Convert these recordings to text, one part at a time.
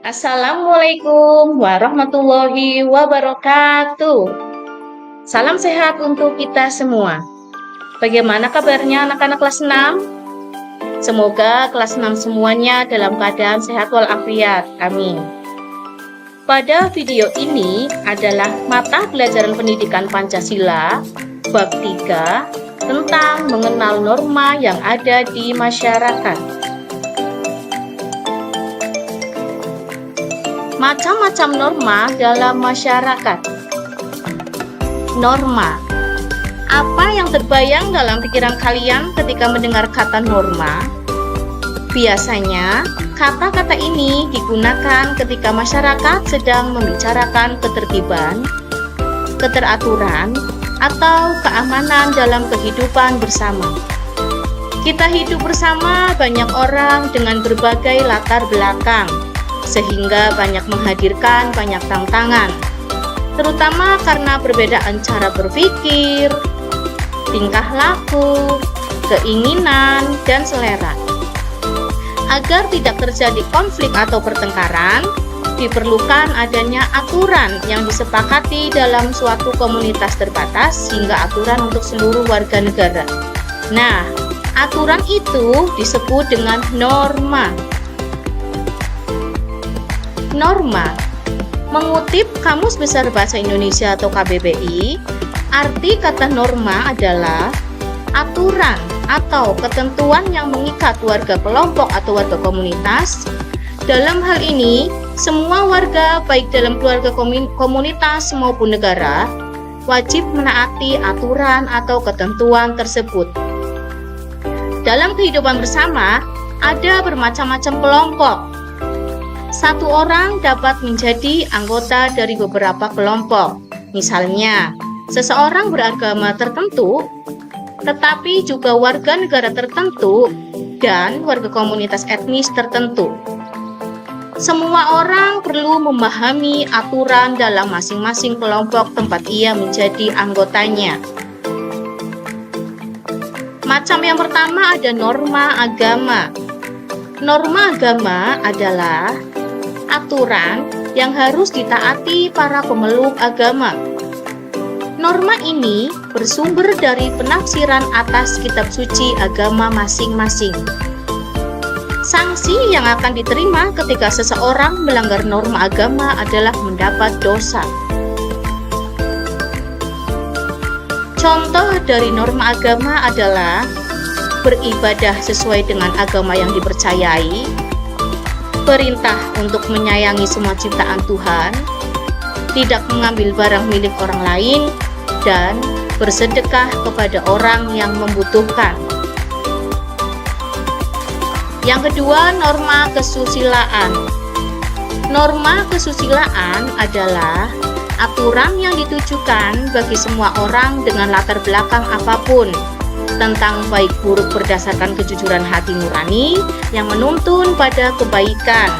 Assalamualaikum warahmatullahi wabarakatuh. Salam sehat untuk kita semua. Bagaimana kabarnya anak-anak kelas 6? Semoga kelas 6 semuanya dalam keadaan sehat walafiat. Amin. Pada video ini adalah mata pelajaran pendidikan Pancasila bab 3 tentang mengenal norma yang ada di masyarakat. Macam-macam norma dalam masyarakat. Norma. Apa yang terbayang dalam pikiran kalian ketika mendengar kata norma? Biasanya, kata-kata ini digunakan ketika masyarakat sedang membicarakan ketertiban, keteraturan, atau keamanan dalam kehidupan bersama. Kita hidup bersama banyak orang dengan berbagai latar belakang, sehingga banyak menghadirkan banyak tantangan, terutama karena perbedaan cara berpikir, tingkah laku, keinginan, dan selera. Agar tidak terjadi konflik atau pertengkaran, diperlukan adanya aturan yang disepakati dalam suatu komunitas terbatas hingga aturan untuk seluruh warga negara. Nah, aturan itu disebut dengan norma. Norma. Mengutip Kamus Besar Bahasa Indonesia atau KBBI, arti kata norma adalah aturan atau ketentuan yang mengikat warga kelompok atau warga komunitas. Dalam hal ini, semua warga baik dalam keluarga komunitas maupun negara wajib menaati aturan atau ketentuan tersebut. Dalam kehidupan bersama, ada bermacam-macam kelompok. Satu orang dapat menjadi anggota dari beberapa kelompok. Misalnya, seseorang beragama tertentu, tetapi juga warga negara tertentu dan warga komunitas etnis tertentu. Semua orang perlu memahami aturan dalam masing-masing kelompok tempat ia menjadi anggotanya. Macam yang pertama ada norma agama. Norma agama adalah aturan yang harus ditaati para pemeluk agama. Norma ini bersumber dari penafsiran atas kitab suci agama masing-masing. Sanksi yang akan diterima ketika seseorang melanggar norma agama adalah mendapat dosa. Contoh dari norma agama adalah beribadah sesuai dengan agama yang dipercayai, perintah untuk menyayangi semua ciptaan Tuhan, tidak mengambil barang milik orang lain, dan bersedekah kepada orang yang membutuhkan. Yang kedua, norma kesusilaan. Norma kesusilaan adalah aturan yang ditujukan bagi semua orang dengan latar belakang apapun, tentang baik buruk berdasarkan kejujuran hati nurani yang menuntun pada kebaikan.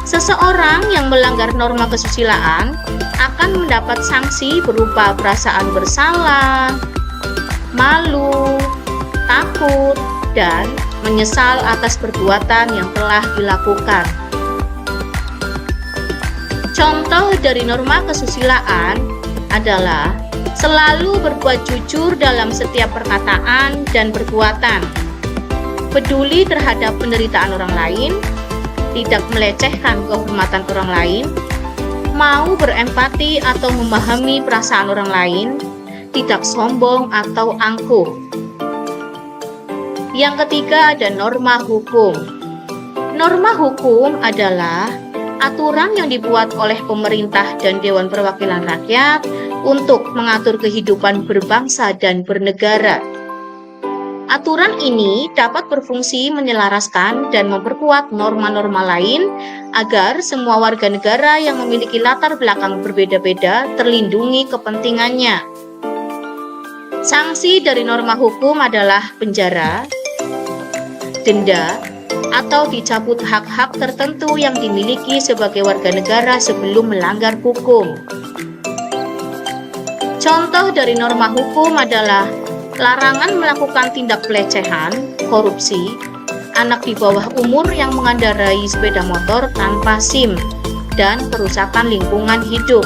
Seseorang yang melanggar norma kesusilaan akan mendapat sanksi berupa perasaan bersalah, malu, takut, dan menyesal atas perbuatan yang telah dilakukan. Contoh dari norma kesusilaan adalah selalu berbuat jujur dalam setiap perkataan dan perbuatan, peduli terhadap penderitaan orang lain, tidak melecehkan kehormatan orang lain, mau berempati atau memahami perasaan orang lain, tidak sombong atau angkuh. Yang ketiga ada norma hukum. Norma hukum adalah aturan yang dibuat oleh pemerintah dan Dewan Perwakilan Rakyat untuk mengatur kehidupan berbangsa dan bernegara. Aturan ini dapat berfungsi menyelaraskan dan memperkuat norma-norma lain agar semua warga negara yang memiliki latar belakang berbeda-beda terlindungi kepentingannya. Sanksi dari norma hukum adalah penjara, denda, atau dicabut hak-hak tertentu yang dimiliki sebagai warga negara sebelum melanggar hukum. Contoh dari norma hukum adalah larangan melakukan tindak pelecehan, korupsi, anak di bawah umur yang mengendarai sepeda motor tanpa SIM, dan kerusakan lingkungan hidup.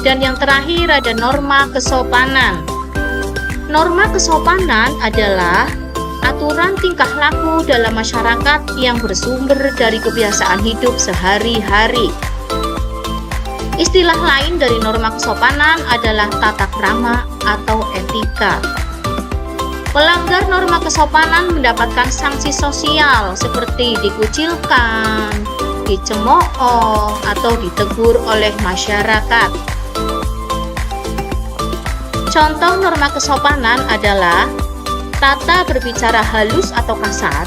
Dan yang terakhir ada norma kesopanan. Norma kesopanan adalah aturan tingkah laku dalam masyarakat yang bersumber dari kebiasaan hidup sehari-hari. Istilah lain dari norma kesopanan adalah tata krama atau etika. Pelanggar norma kesopanan mendapatkan sanksi sosial seperti dikucilkan, dicemooh, atau ditegur oleh masyarakat. Contoh norma kesopanan adalah tata berbicara halus atau kasar,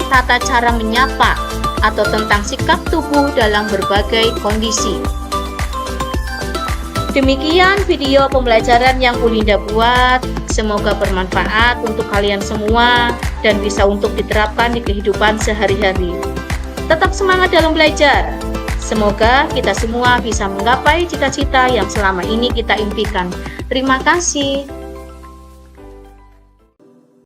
tata cara menyapa, atau tentang sikap tubuh dalam berbagai kondisi. Demikian video pembelajaran yang Ulinda buat. Semoga bermanfaat untuk kalian semua dan bisa untuk diterapkan di kehidupan sehari-hari. Tetap semangat dalam belajar. Semoga kita semua bisa menggapai cita-cita yang selama ini kita impikan. Terima kasih.